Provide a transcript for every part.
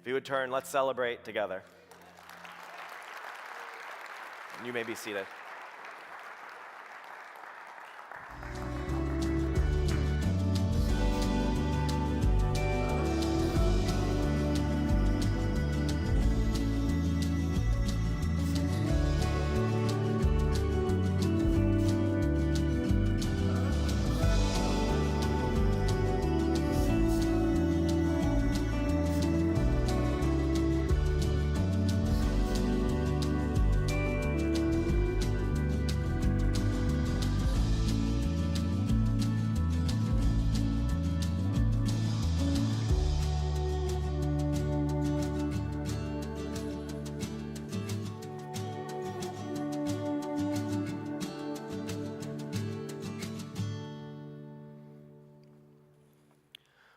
If you would turn, let's celebrate together. You may be seated.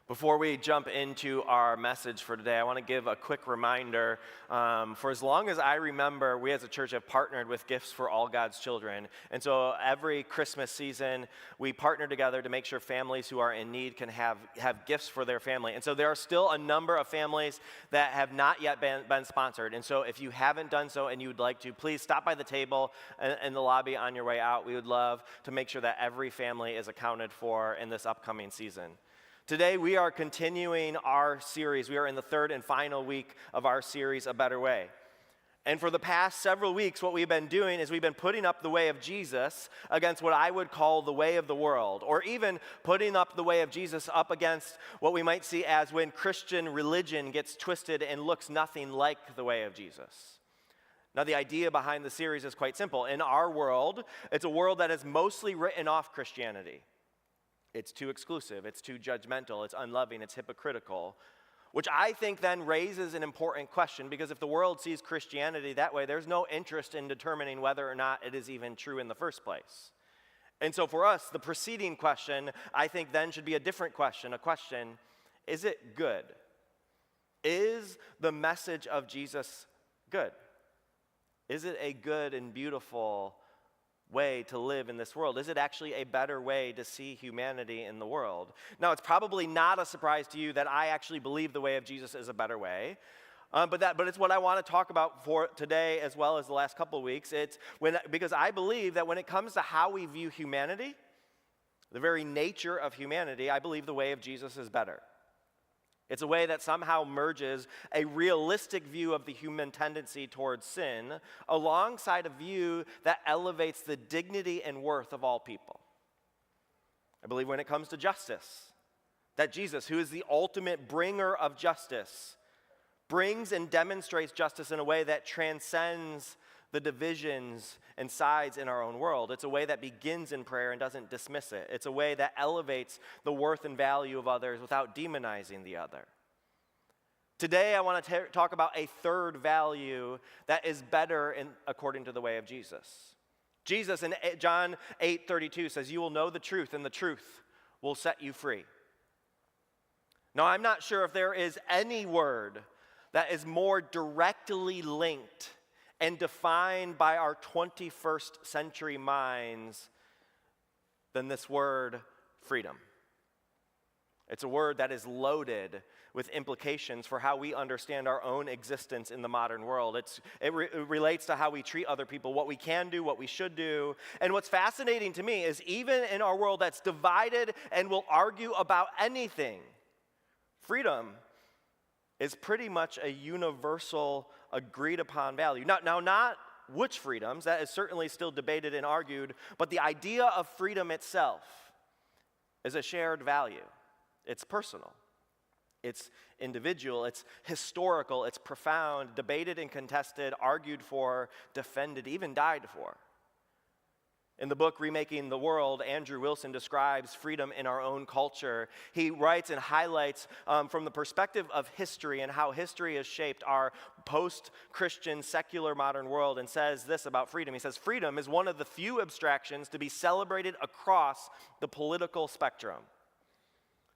Before we jump into our message for today, I want to give a quick reminder. For as long as I remember, we as a church have partnered with Gifts for All God's Children. And so every Christmas season, we partner together to make sure families who are in need can have gifts for their family. And so there are still a number of families that have not yet been sponsored. And so if you haven't done so and you would like to, please stop by the table in the lobby on your way out. We would love to make sure that every family is accounted for in this upcoming season. Today, we are continuing our series. We are in the third and final week of our series, A Better Way. And for the past several weeks, what we've been doing is we've been putting up the way of Jesus against what I would call the way of the world, or even putting up the way of Jesus up against what we might see as when Christian religion gets twisted and looks nothing like the way of Jesus. Now, the idea behind the series is quite simple. In our world, it's a world that has mostly written off Christianity. It's too exclusive, it's too judgmental, it's unloving, it's hypocritical, which I think then raises an important question, because if the world sees Christianity that way, there's no interest in determining whether or not it is even true in the first place. And so for us, the preceding question, I think then should be a different question, a question, is it good? Is the message of Jesus good? Is it a good and beautiful way to live in this world? Is it actually a better way to see humanity in the world? Now, it's probably not a surprise to you that I actually believe the way of Jesus is a better way, but it's what I want to talk about for today as well as the last couple of weeks. Because I believe that when it comes to how we view humanity, the very nature of humanity, I believe the way of Jesus is better. It's a way that somehow merges a realistic view of the human tendency towards sin alongside a view that elevates the dignity and worth of all people. I believe when it comes to justice, that Jesus, who is the ultimate bringer of justice, brings and demonstrates justice in a way that transcends the divisions and sides in our own world. It's a way that begins in prayer and doesn't dismiss it. It's a way that elevates the worth and value of others without demonizing the other. Today, I want to talk about a third value that is better according to the way of Jesus. Jesus in John 8:32 says, "You will know the truth, and the truth will set you free." Now, I'm not sure if there is any word that is more directly linked and defined by our 21st century minds than this word freedom. It's a word that is loaded with implications for how we understand our own existence in the modern world. It relates to how we treat other people, what we can do, what we should do. And what's fascinating to me is even in our world that's divided and will argue about anything, freedom is pretty much a universal, agreed upon value. Now, not which freedoms, that is certainly still debated and argued, but the idea of freedom itself is a shared value. It's personal, it's individual, it's historical, it's profound, debated and contested, argued for, defended, even died for. In the book, Remaking the World, Andrew Wilson describes freedom in our own culture. He writes and highlights from the perspective of history and how history has shaped our post-Christian, secular modern world, and says this about freedom. He says, freedom is one of the few abstractions to be celebrated across the political spectrum.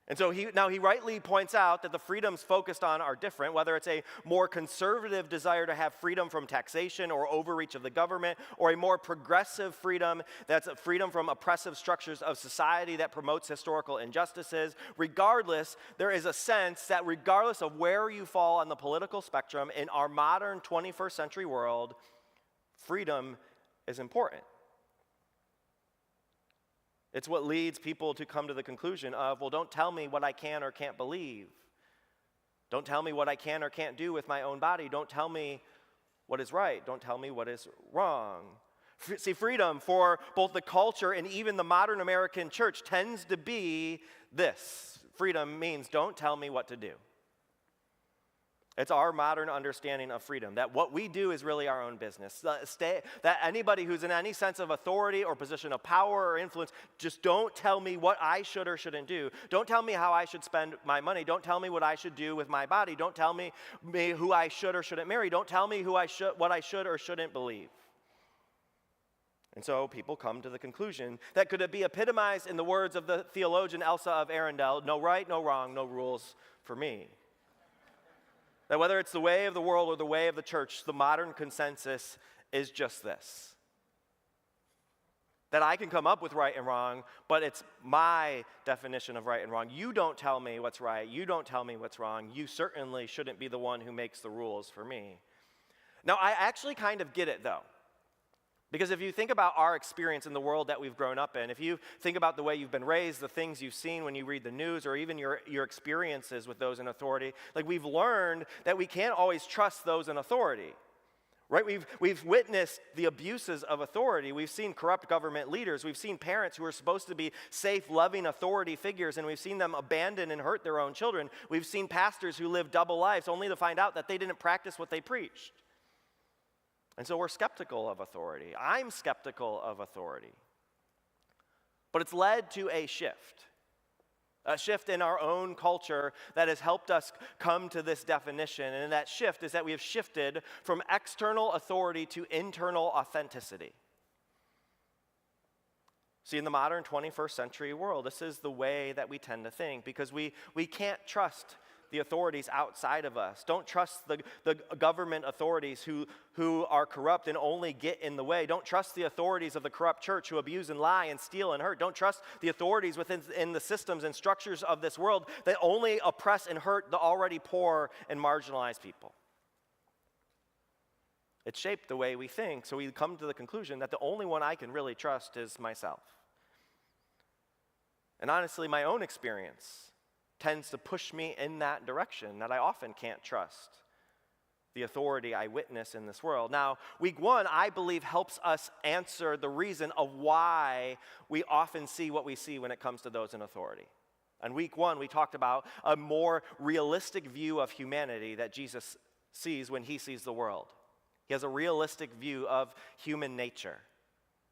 And so he rightly points out that the freedoms focused on are different, whether it's a more conservative desire to have freedom from taxation or overreach of the government, or a more progressive freedom that's a freedom from oppressive structures of society that promotes historical injustices. Regardless, there is a sense that regardless of where you fall on the political spectrum in our modern 21st century world, freedom is important. It's what leads people to come to the conclusion of, well, don't tell me what I can or can't believe. Don't tell me what I can or can't do with my own body. Don't tell me what is right. Don't tell me what is wrong. See, freedom for both the culture and even the modern American church tends to be this. Freedom means don't tell me what to do. It's our modern understanding of freedom, that what we do is really our own business. That anybody who's in any sense of authority or position of power or influence, just don't tell me what I should or shouldn't do. Don't tell me how I should spend my money. Don't tell me what I should do with my body. Don't tell me who I should or shouldn't marry. Don't tell me what I should or shouldn't believe. And so people come to the conclusion that could be epitomized in the words of the theologian Elsa of Arundel, no right, no wrong, no rules for me. That whether it's the way of the world or the way of the church, the modern consensus is just this. That I can come up with right and wrong, but it's my definition of right and wrong. You don't tell me what's right. You don't tell me what's wrong. You certainly shouldn't be the one who makes the rules for me. Now, I actually kind of get it, though. Because if you think about our experience in the world that we've grown up in, if you think about the way you've been raised, the things you've seen when you read the news, or even your experiences with those in authority, like we've learned that we can't always trust those in authority, right? We've witnessed the abuses of authority. We've seen corrupt government leaders. We've seen parents who are supposed to be safe, loving authority figures, and we've seen them abandon and hurt their own children. We've seen pastors who live double lives only to find out that they didn't practice what they preached. And so we're skeptical of authority. I'm skeptical of authority. But it's led to a shift in our own culture that has helped us come to this definition. And that shift is that we have shifted from external authority to internal authenticity. See, in the modern 21st century world, this is the way that we tend to think because we can't trust the authorities outside of us. Don't trust the government authorities who are corrupt and only get in the way. Don't trust the authorities of the corrupt church who abuse and lie and steal and hurt. Don't trust the authorities within the systems and structures of this world that only oppress and hurt the already poor and marginalized people. It's shaped the way we think, so we come to the conclusion that the only one I can really trust is myself. And honestly, my own experience tends to push me in that direction, that I often can't trust the authority I witness in this world. Now, week one, I believe, helps us answer the reason of why we often see what we see when it comes to those in authority. And week one, we talked about a more realistic view of humanity that Jesus sees when he sees the world. He has a realistic view of human nature,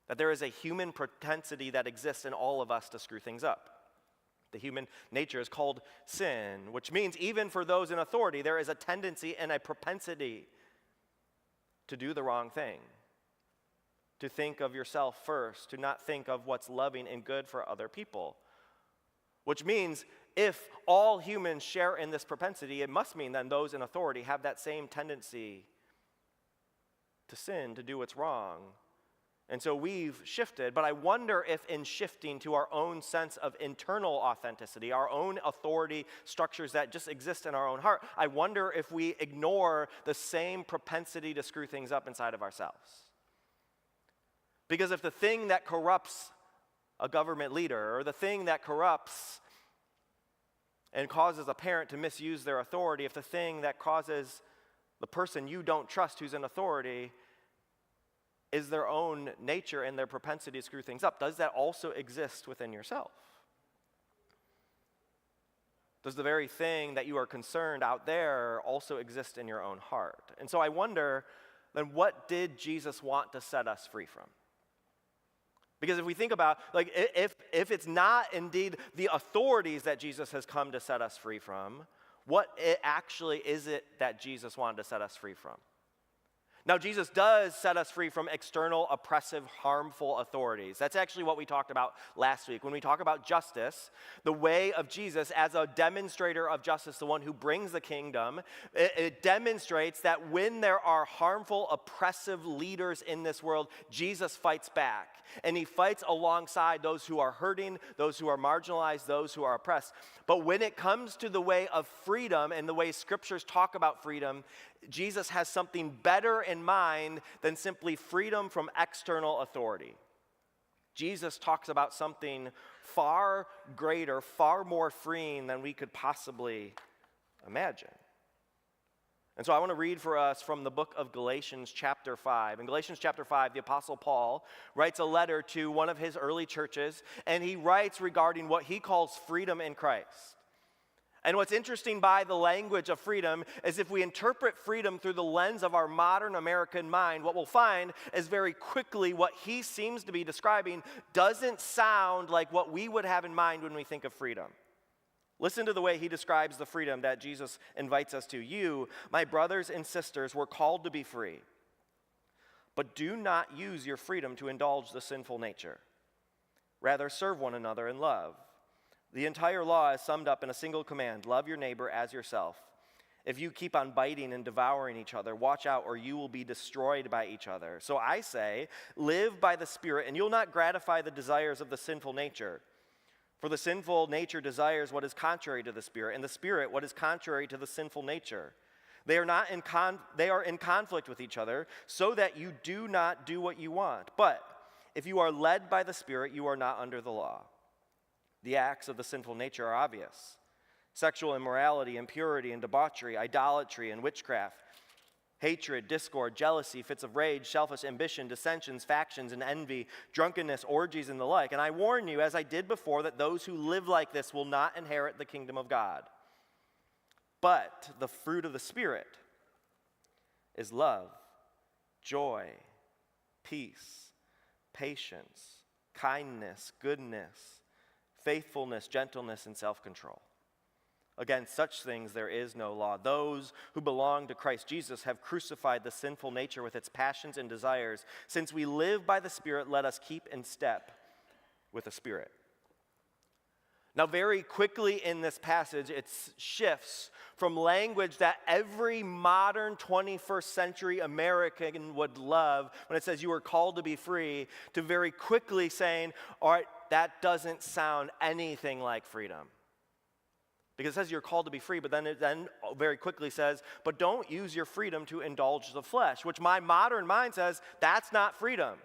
that there is a human propensity that exists in all of us to screw things up. The human nature is called sin, which means even for those in authority, there is a tendency and a propensity to do the wrong thing, to think of yourself first, to not think of what's loving and good for other people. Which means if all humans share in this propensity, it must mean then those in authority have that same tendency to sin, to do what's wrong. And so we've shifted, but I wonder if in shifting to our own sense of internal authenticity, our own authority structures that just exist in our own heart, I wonder if we ignore the same propensity to screw things up inside of ourselves. Because if the thing that corrupts a government leader, or the thing that corrupts and causes a parent to misuse their authority, if the thing that causes the person you don't trust who's in authority is their own nature and their propensity to screw things up, does that also exist within yourself? Does the very thing that you are concerned out there also exist in your own heart? And so I wonder, then what did Jesus want to set us free from? Because if we think about, like, if it's not indeed the authorities that Jesus has come to set us free from, what actually is it that Jesus wanted to set us free from? Now, Jesus does set us free from external, oppressive, harmful authorities. That's actually what we talked about last week. When we talk about justice, the way of Jesus as a demonstrator of justice, the one who brings the kingdom, it demonstrates that when there are harmful, oppressive leaders in this world, Jesus fights back. And he fights alongside those who are hurting, those who are marginalized, those who are oppressed. But when it comes to the way of freedom and the way scriptures talk about freedom, Jesus has something better in mind than simply freedom from external authority. Jesus talks about something far greater, far more freeing than we could possibly imagine. And so I want to read for us from the book of Galatians chapter 5. In Galatians chapter 5, the Apostle Paul writes a letter to one of his early churches, and he writes regarding what he calls freedom in Christ. And what's interesting by the language of freedom is if we interpret freedom through the lens of our modern American mind, what we'll find is very quickly what he seems to be describing doesn't sound like what we would have in mind when we think of freedom. Listen to the way he describes the freedom that Jesus invites us to. You, my brothers and sisters, were called to be free, but do not use your freedom to indulge the sinful nature. Rather, serve one another in love. The entire law is summed up in a single command: love your neighbor as yourself. If you keep on biting and devouring each other, watch out, or you will be destroyed by each other. So I say, live by the Spirit, and you'll not gratify the desires of the sinful nature. For the sinful nature desires what is contrary to the Spirit, and the Spirit what is contrary to the sinful nature. They are in conflict with each other, so that you do not do what you want. But if you are led by the Spirit, you are not under the law. The acts of the sinful nature are obvious: sexual immorality, impurity, and debauchery, idolatry, and witchcraft, hatred, discord, jealousy, fits of rage, selfish ambition, dissensions, factions, and envy, drunkenness, orgies, and the like. And I warn you, as I did before, that those who live like this will not inherit the kingdom of God. But the fruit of the Spirit is love, joy, peace, patience, kindness, goodness, faithfulness, gentleness, and self-control. Against such things there is no law. Those who belong to Christ Jesus have crucified the sinful nature with its passions and desires. Since we live by the Spirit, let us keep in step with the Spirit. Now, very quickly in this passage, it shifts from language that every modern 21st century American would love when it says you are called to be free, to very quickly saying, all right, that doesn't sound anything like freedom. Because it says you're called to be free, but then it very quickly says, but don't use your freedom to indulge the flesh, which my modern mind says, that's not freedom.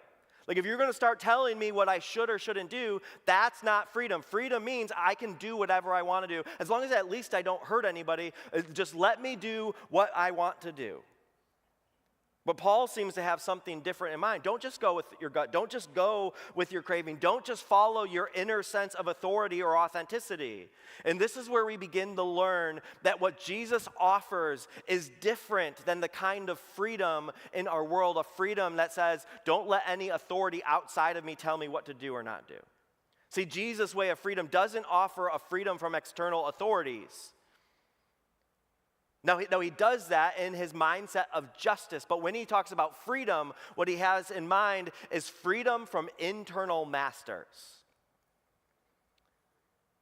Like if you're going to start telling me what I should or shouldn't do, that's not freedom. Freedom means I can do whatever I want to do. As long as at least I don't hurt anybody, just let me do what I want to do. But Paul seems to have something different in mind. Don't just go with your gut. Don't just go with your craving. Don't just follow your inner sense of authority or authenticity. And this is where we begin to learn that what Jesus offers is different than the kind of freedom in our world, a freedom that says, don't let any authority outside of me tell me what to do or not do. See, Jesus' way of freedom doesn't offer a freedom from external authorities. Now, he does that in his mindset of justice, but when he talks about freedom, what he has in mind is freedom from internal masters.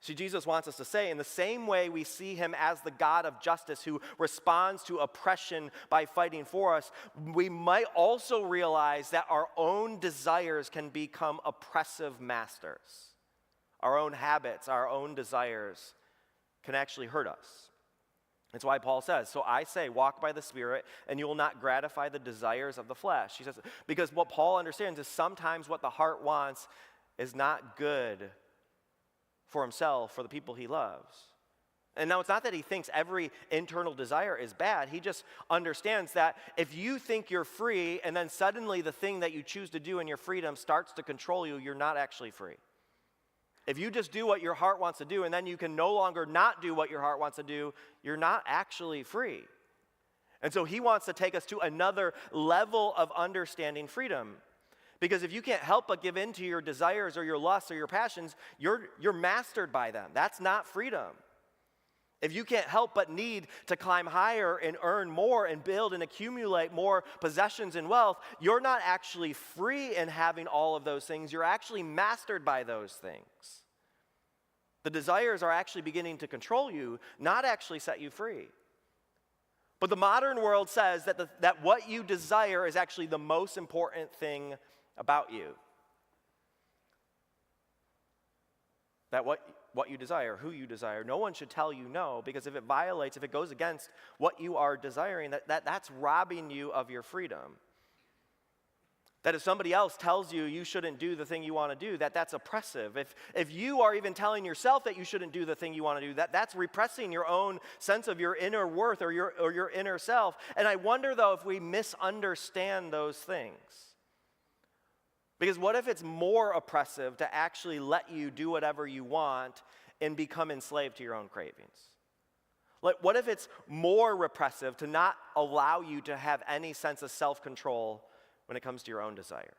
See, Jesus wants us to say, in the same way we see him as the God of justice who responds to oppression by fighting for us, we might also realize that our own desires can become oppressive masters. Our own habits, our own desires can actually hurt us. That's why Paul says, so I say, walk by the Spirit, and you will not gratify the desires of the flesh. He says, because what Paul understands is sometimes what the heart wants is not good for himself, for the people he loves. And now it's not that he thinks every internal desire is bad. He just understands that if you think you're free, and then suddenly the thing that you choose to do in your freedom starts to control you, you're not actually free. If you just do what your heart wants to do and then you can no longer not do what your heart wants to do, you're not actually free. And so he wants to take us to another level of understanding freedom. Because if you can't help but give in to your desires or your lusts or your passions, you're mastered by them. That's not freedom. if you can't help but need to climb higher and earn more and build and accumulate more possessions and wealth, you're not actually free in having all of those things. You're actually mastered by those things. The desires are actually beginning to control you, not actually set you free. But the modern world says that what you desire is actually the most important thing about you. That what you desire, who you desire, no one should tell you no, because if it goes against what you are desiring, that's robbing you of your freedom. That if somebody else tells you you shouldn't do the thing you want to do, that's oppressive. If you are even telling yourself that you shouldn't do the thing you want to do, that's repressing your own sense of your inner worth or your inner self. And I wonder, though, if we misunderstand those things. Because what if it's more oppressive to actually let you do whatever you want and become enslaved to your own cravings? Like, what if it's more repressive to not allow you to have any sense of self-control when it comes to your own desires?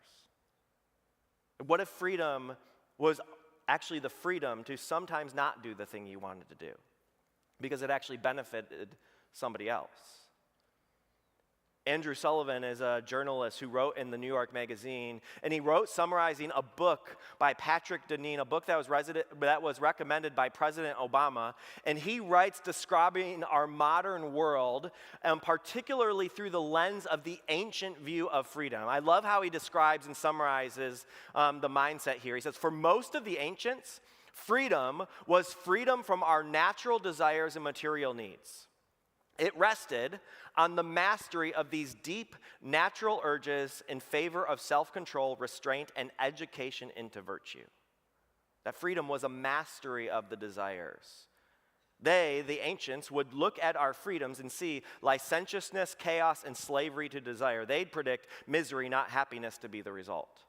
What if freedom was actually the freedom to sometimes not do the thing you wanted to do because it actually benefited somebody else? Andrew Sullivan is a journalist who wrote in the New York Magazine, and he wrote summarizing a book by Patrick Deneen, a book that was recommended by President Obama, and he writes describing our modern world, particularly through the lens of the ancient view of freedom. I love how he describes and summarizes the mindset here. He says, for most of the ancients, freedom was freedom from our natural desires and material needs. It rested on the mastery of these deep natural urges in favor of self-control, restraint, and education into virtue. That freedom was a mastery of the desires. They, the ancients, would look at our freedoms and see licentiousness, chaos, and slavery to desire. They'd predict misery, not happiness, to be the result.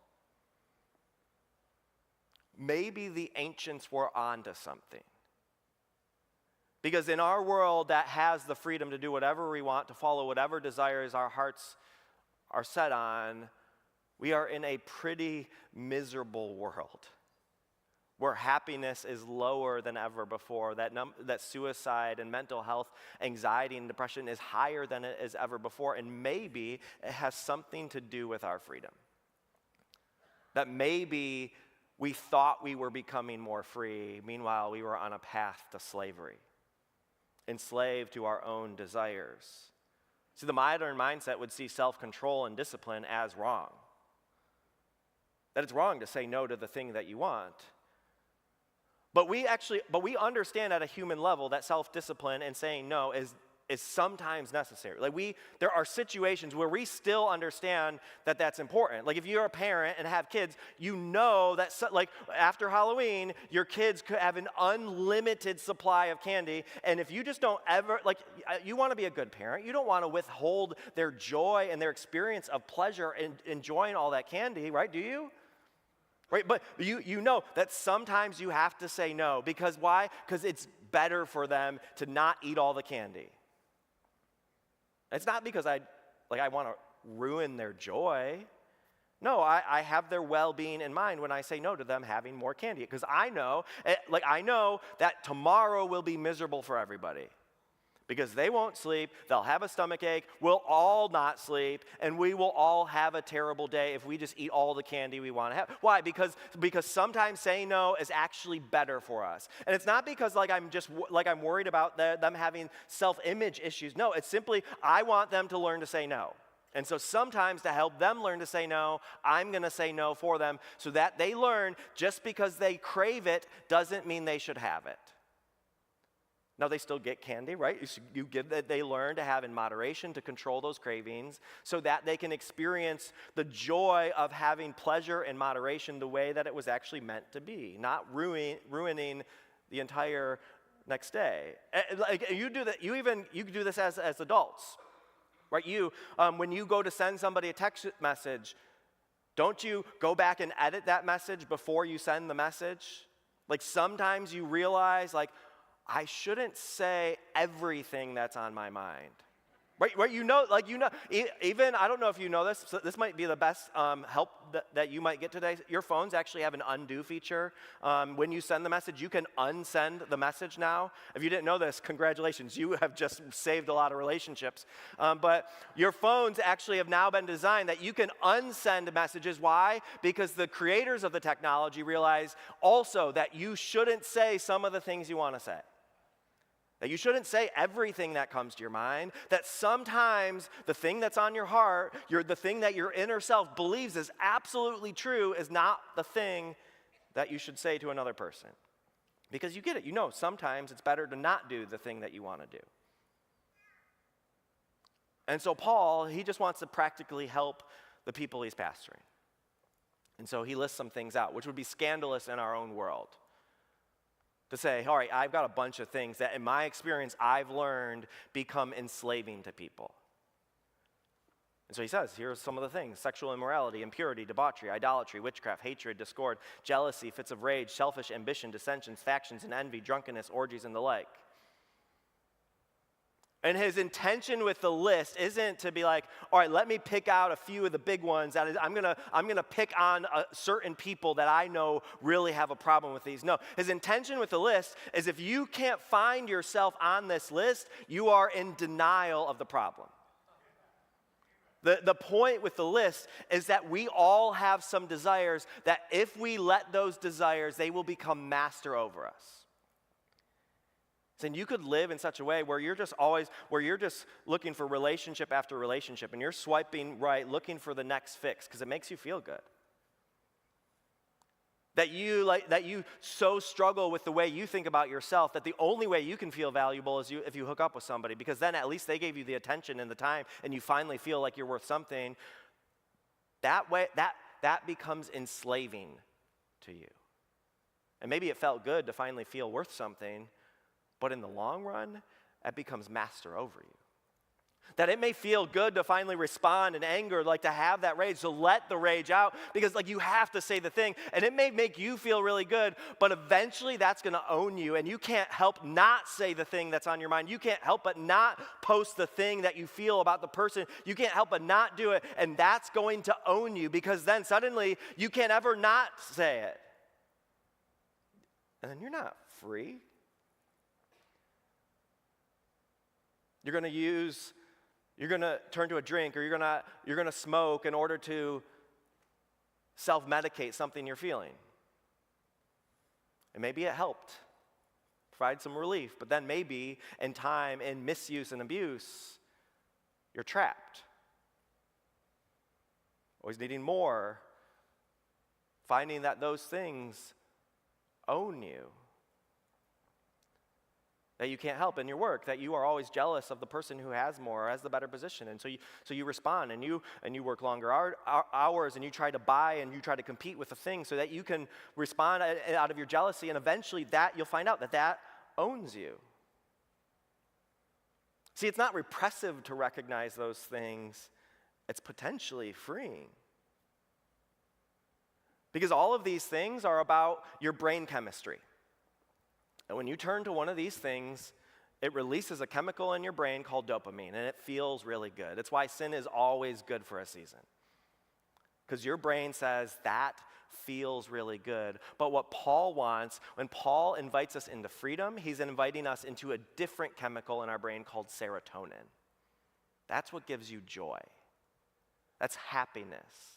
Maybe the ancients were onto something. Because in our world that has the freedom to do whatever we want, to follow whatever desires our hearts are set on, we are in a pretty miserable world where happiness is lower than ever before, that suicide and mental health, anxiety and depression is higher than it is ever before, and maybe it has something to do with our freedom. That maybe we thought we were becoming more free, meanwhile we were on a path to slavery, enslaved to our own desires. See, the modern mindset would see self-control and discipline as wrong. That it's wrong to say no to the thing that you want. But we understand at a human level that self-discipline and saying no is sometimes necessary. There are situations where we still understand that that's important. Like if you're a parent and have kids, you know that after Halloween, your kids could have an unlimited supply of candy. And if you just don't ever, you want to be a good parent. You don't want to withhold their joy and their experience of pleasure in enjoying all that candy, right? Do you? Right, but you know that sometimes you have to say no. Because why? Because it's better for them to not eat all the candy. It's not because I want to ruin their joy. No, I have their well-being in mind when I say no to them having more candy. Because I know that tomorrow will be miserable for everybody. Because they won't sleep, they'll have a stomach ache, we'll all not sleep, and we will all have a terrible day if we just eat all the candy we want to have. Why? Because sometimes saying no is actually better for us. And it's not because I'm worried about them having self-image issues. No, it's simply I want them to learn to say no. And so sometimes to help them learn to say no, I'm going to say no for them so that they learn just because they crave it doesn't mean they should have it. Now, they still get candy, right? You give that they learn to have in moderation, to control those cravings so that they can experience the joy of having pleasure in moderation the way that it was actually meant to be, not ruining the entire next day. You do that. You can do this as adults, right? When you go to send somebody a text message, don't you go back and edit that message before you send the message? Sometimes you realize, I shouldn't say everything that's on my mind. Right, even, I don't know if you know this, so this might be the best help that you might get today. Your phones actually have an undo feature. When you send the message, you can unsend the message now. If you didn't know this, congratulations, you have just saved a lot of relationships. But your phones actually have now been designed that you can unsend messages. Why? Because the creators of the technology realize also that you shouldn't say some of the things you want to say. That you shouldn't say everything that comes to your mind, that sometimes the thing that's on your heart, the thing that your inner self believes is absolutely true is not the thing that you should say to another person. Because you get it, sometimes it's better to not do the thing that you want to do. And so Paul, he just wants to practically help the people he's pastoring. And so he lists some things out, which would be scandalous in our own world. To say, all right, I've got a bunch of things that in my experience I've learned become enslaving to people. And so he says, here's some of the things: sexual immorality, impurity, debauchery, idolatry, witchcraft, hatred, discord, jealousy, fits of rage, selfish ambition, dissensions, factions, and envy, drunkenness, orgies, and the like. And his intention with the list isn't to be like, all right, let me pick out a few of the big ones. That is, I'm gonna pick on certain people that I know really have a problem with these. No, his intention with the list is if you can't find yourself on this list, you are in denial of the problem. The point with the list is that we all have some desires that if we let those desires, they will become master over us. And you could live in such a way where you're just looking for relationship after relationship, and you're swiping right, looking for the next fix because it makes you feel good. That you so struggle with the way you think about yourself that the only way you can feel valuable is if you hook up with somebody, because then at least they gave you the attention and the time, and you finally feel like you're worth something. That way, that becomes enslaving to you. And maybe it felt good to finally feel worth something. But in the long run, it becomes master over you. That it may feel good to finally respond in anger, like to have that rage, to let the rage out, because you have to say the thing, and it may make you feel really good, but eventually that's going to own you, and you can't help not say the thing that's on your mind. You can't help but not post the thing that you feel about the person. You can't help but not do it, and that's going to own you, because then suddenly you can't ever not say it. And then you're not free. You're going to turn to a drink, or you're going to smoke in order to self-medicate something you're feeling. And maybe it helped provide some relief, but then maybe in time, in misuse and abuse, you're trapped. Always needing more, finding that those things own you. That you can't help in your work, that you are always jealous of the person who has more or has the better position. And so you respond, and you work longer hours, and you try to buy, and you try to compete with the thing so that you can respond out of your jealousy, and eventually that you'll find out that owns you. See, it's not repressive to recognize those things. It's potentially freeing. Because all of these things are about your brain chemistry. And when you turn to one of these things, it releases a chemical in your brain called dopamine, and it feels really good. It's why sin is always good for a season. Because your brain says, that feels really good. But what Paul wants, when Paul invites us into freedom, he's inviting us into a different chemical in our brain called serotonin. That's what gives you joy. That's happiness.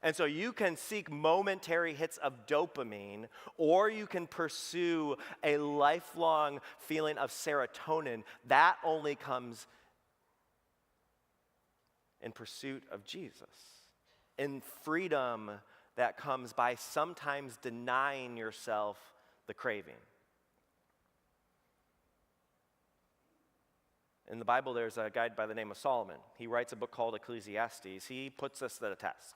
And so you can seek momentary hits of dopamine, or you can pursue a lifelong feeling of serotonin. That only comes in pursuit of Jesus, in freedom that comes by sometimes denying yourself the craving. In the Bible, there's a guy by the name of Solomon. He writes a book called Ecclesiastes. He puts this to the test.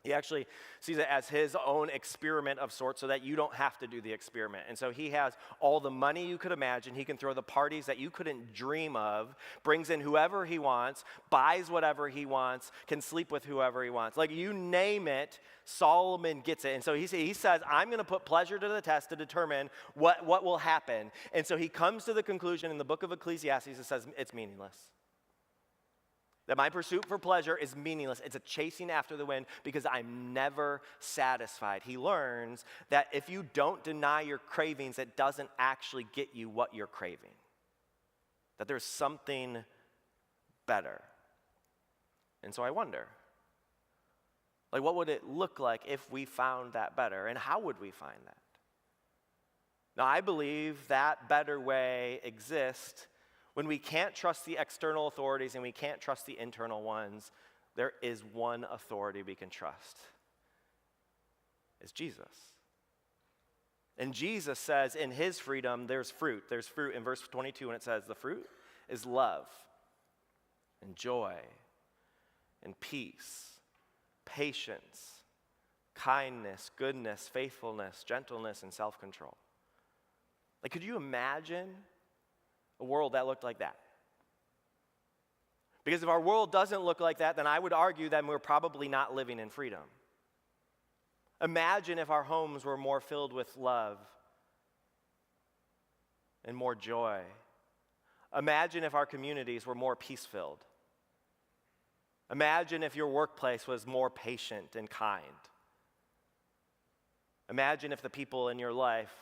He actually sees it as his own experiment of sorts so that you don't have to do the experiment. And so he has all the money you could imagine. He can throw the parties that you couldn't dream of, brings in whoever he wants, buys whatever he wants, can sleep with whoever he wants. Like you name it, Solomon gets it. And so he says, I'm going to put pleasure to the test to determine what will happen. And so he comes to the conclusion in the book of Ecclesiastes that says it's meaningless. That my pursuit for pleasure is meaningless. It's a chasing after the wind because I'm never satisfied. He learns that if you don't deny your cravings, it doesn't actually get you what you're craving. That there's something better. And so I wonder, like, what would it look like if we found that better? And how would we find that? Now, I believe that better way exists when we can't trust the external authorities and we can't trust the internal ones. There is one authority we can trust. It's Jesus. And Jesus says in his freedom, there's fruit. There's fruit in verse 22, and it says the fruit is love and joy and peace, patience, kindness, goodness, faithfulness, gentleness, and self-control. Like, could you imagine a world that looked like that? Because if our world doesn't look like that, then I would argue that we're probably not living in freedom. Imagine if our homes were more filled with love and more joy. Imagine if our communities were more peace-filled. Imagine if your workplace was more patient and kind. Imagine if the people in your life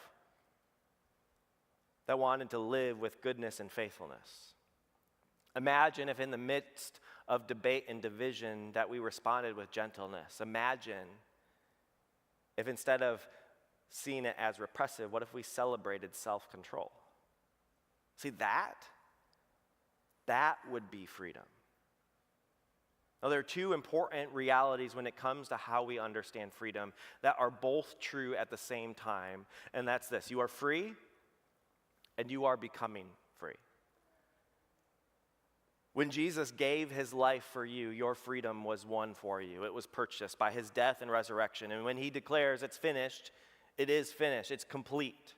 that wanted to live with goodness and faithfulness. Imagine if in the midst of debate and division that we responded with gentleness. Imagine if instead of seeing it as repressive, what if we celebrated self-control? See, that would be freedom. Now, there are two important realities when it comes to how we understand freedom that are both true at the same time, and that's this: you are free and you are becoming free. When Jesus gave his life for you, your freedom was won for you. It was purchased by his death and resurrection. And when he declares it's finished, it is finished. It's complete.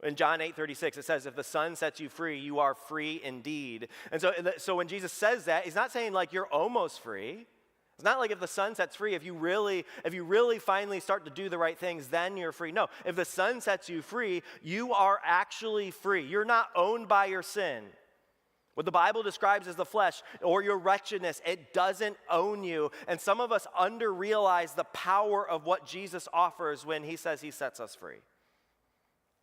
In John 8:36, it says, if the Son sets you free, you are free indeed. And so when Jesus says that, he's not saying like you're almost free. It's not like if the Son sets free, if you really finally start to do the right things, then you're free. No, if the Son sets you free, you are actually free. You're not owned by your sin. What the Bible describes as the flesh or your wretchedness, it doesn't own you. And some of us under-realize the power of what Jesus offers when he says he sets us free.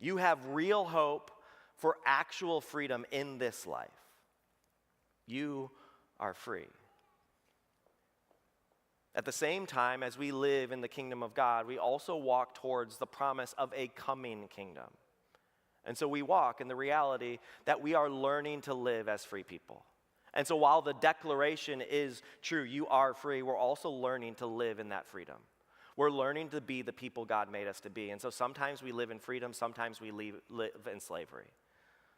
You have real hope for actual freedom in this life. You are free. At the same time, as we live in the kingdom of God, we also walk towards the promise of a coming kingdom. And so we walk in the reality that we are learning to live as free people. And so while the declaration is true, you are free, we're also learning to live in that freedom. We're learning to be the people God made us to be. And so sometimes we live in freedom, sometimes we live in slavery.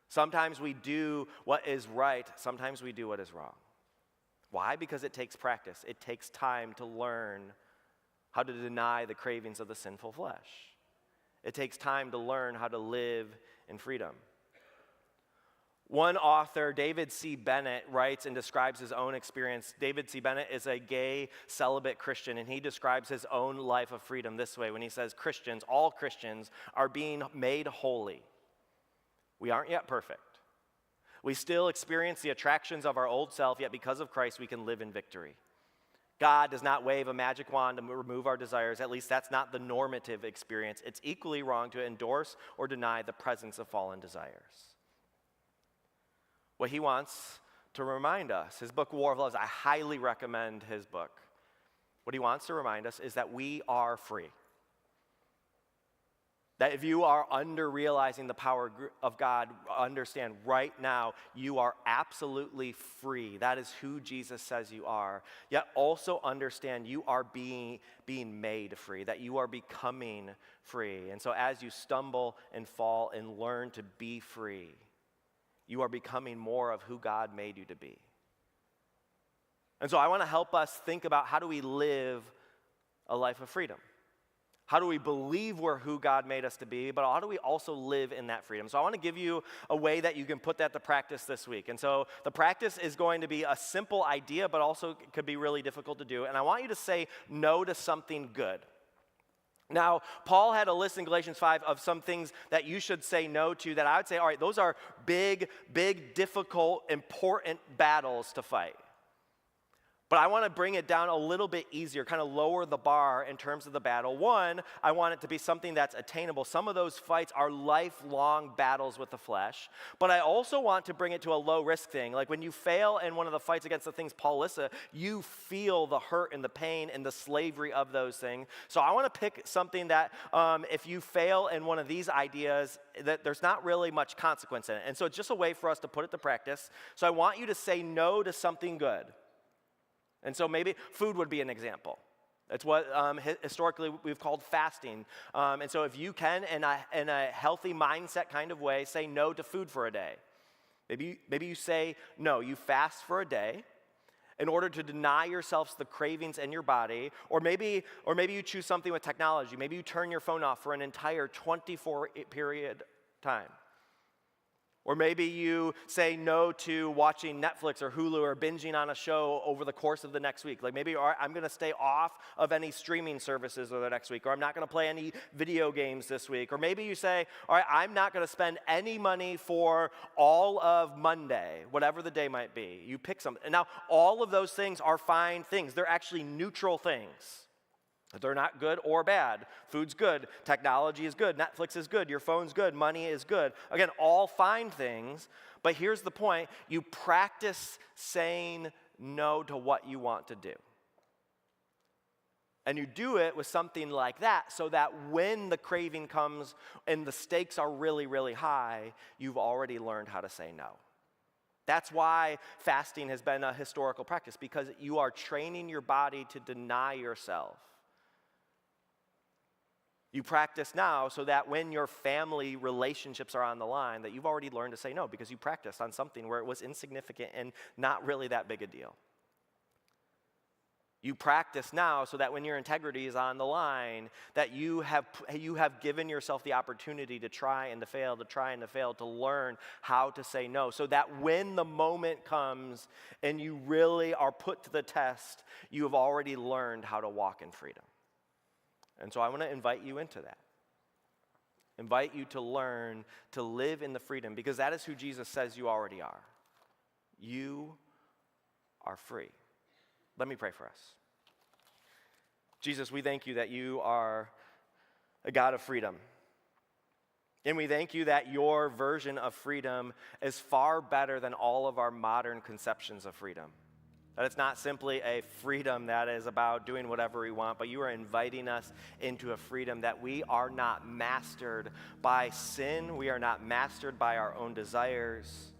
Sometimes we do what is right, sometimes we do what is wrong. Why? Because it takes practice. It takes time to learn how to deny the cravings of the sinful flesh. It takes time to learn how to live in freedom. One author, David C. Bennett, writes and describes his own experience. David C. Bennett is a gay celibate Christian, and he describes his own life of freedom this way when he says, Christians, all Christians, are being made holy. We aren't yet perfect. We still experience the attractions of our old self, yet because of Christ, we can live in victory. God does not wave a magic wand to remove our desires. At least that's not the normative experience. It's equally wrong to endorse or deny the presence of fallen desires. What he wants to remind us, his book, War of Love, I highly recommend his book. What he wants to remind us is that we are free. That if you are under-realizing the power of God, understand right now you are absolutely free. That is who Jesus says you are. Yet also understand you are being made free, that you are becoming free. And so as you stumble and fall and learn to be free, you are becoming more of who God made you to be. And so I want to help us think about how do we live a life of freedom? How do we believe we're who God made us to be, but how do we also live in that freedom? So I want to give you a way that you can put that to practice this week. And so the practice is going to be a simple idea, but also could be really difficult to do. And I want you to say no to something good. Now, Paul had a list in Galatians 5 of some things that you should say no to that I would say, all right, those are big, difficult, important battles to fight. But I want to bring it down a little bit easier, kind of lower the bar in terms of the battle. One, I want it to be something that's attainable. Some of those fights are lifelong battles with the flesh. But I also want to bring it to a low-risk thing. Like when you fail in one of the fights against the things Paul lists, you feel the hurt and the pain and the slavery of those things. So I want to pick something that if you fail in one of these ideas, that there's not really much consequence in it. And so it's just a way for us to put it to practice. So I want you to say no to something good. And so maybe food would be an example. It's what historically we've called fasting. And so if you can, in a healthy mindset kind of way, say no to food for a day. Maybe you say no, you fast for a day in order to deny yourselves the cravings in your body. Or maybe you choose something with technology. Maybe you turn your phone off for an entire 24-period time. Or maybe you say no to watching Netflix or Hulu or binging on a show over the course of the next week. Like maybe I'm going to stay off of any streaming services over the next week, or I'm not going to play any video games this week. Or maybe you say, all right, I'm not going to spend any money for all of Monday, whatever the day might be. You pick something. And now all of those things are fine things. They're actually neutral things. They're not good or bad. Food's good. Technology is good. Netflix is good. Your phone's good. Money is good. Again, all fine things. But here's the point. You practice saying no to what you want to do. And you do it with something like that so that when the craving comes and the stakes are really, really high, you've already learned how to say no. That's why fasting has been a historical practice, because you are training your body to deny yourself. You practice now so that when your family relationships are on the line, that you've already learned to say no because you practiced on something where it was insignificant and not really that big a deal. You practice now so that when your integrity is on the line, that you have given yourself the opportunity to try and to fail, to learn how to say no, so that when the moment comes and you really are put to the test, you have already learned how to walk in freedom. And so I want to invite you into that. Invite you to learn to live in the freedom, because that is who Jesus says you already are. You are free. Let me pray for us. Jesus, we thank you that you are a God of freedom. And we thank you that your version of freedom is far better than all of our modern conceptions of freedom. That it's not simply a freedom that is about doing whatever we want, but you are inviting us into a freedom that we are not mastered by sin. We are not mastered by our own desires.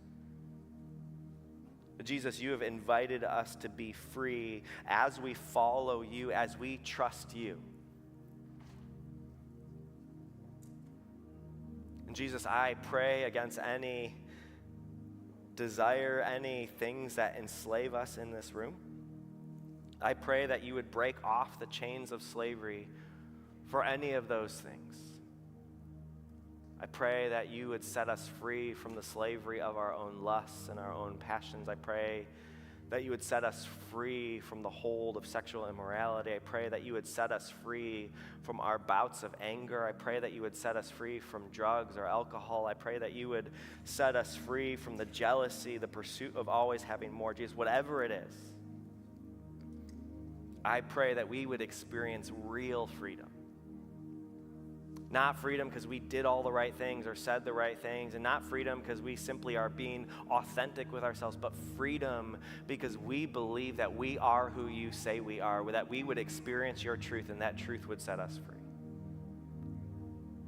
But Jesus, you have invited us to be free as we follow you, as we trust you. And Jesus, I pray against any desire, any things that enslave us in this room. I pray that you would break off the chains of slavery for any of those things. I pray that you would set us free from the slavery of our own lusts and our own passions. I pray that you would set us free from the hold of sexual immorality. I pray that you would set us free from our bouts of anger. I pray that you would set us free from drugs or alcohol. I pray that you would set us free from the jealousy, the pursuit of always having more. Jesus, whatever it is, I pray that we would experience real freedom. Not freedom because we did all the right things or said the right things, and not freedom because we simply are being authentic with ourselves, but freedom because we believe that we are who you say we are, that we would experience your truth and that truth would set us free.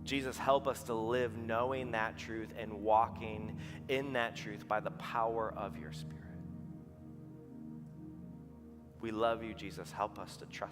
Jesus, help us to live knowing that truth and walking in that truth by the power of your Spirit. We love you, Jesus. Help us to trust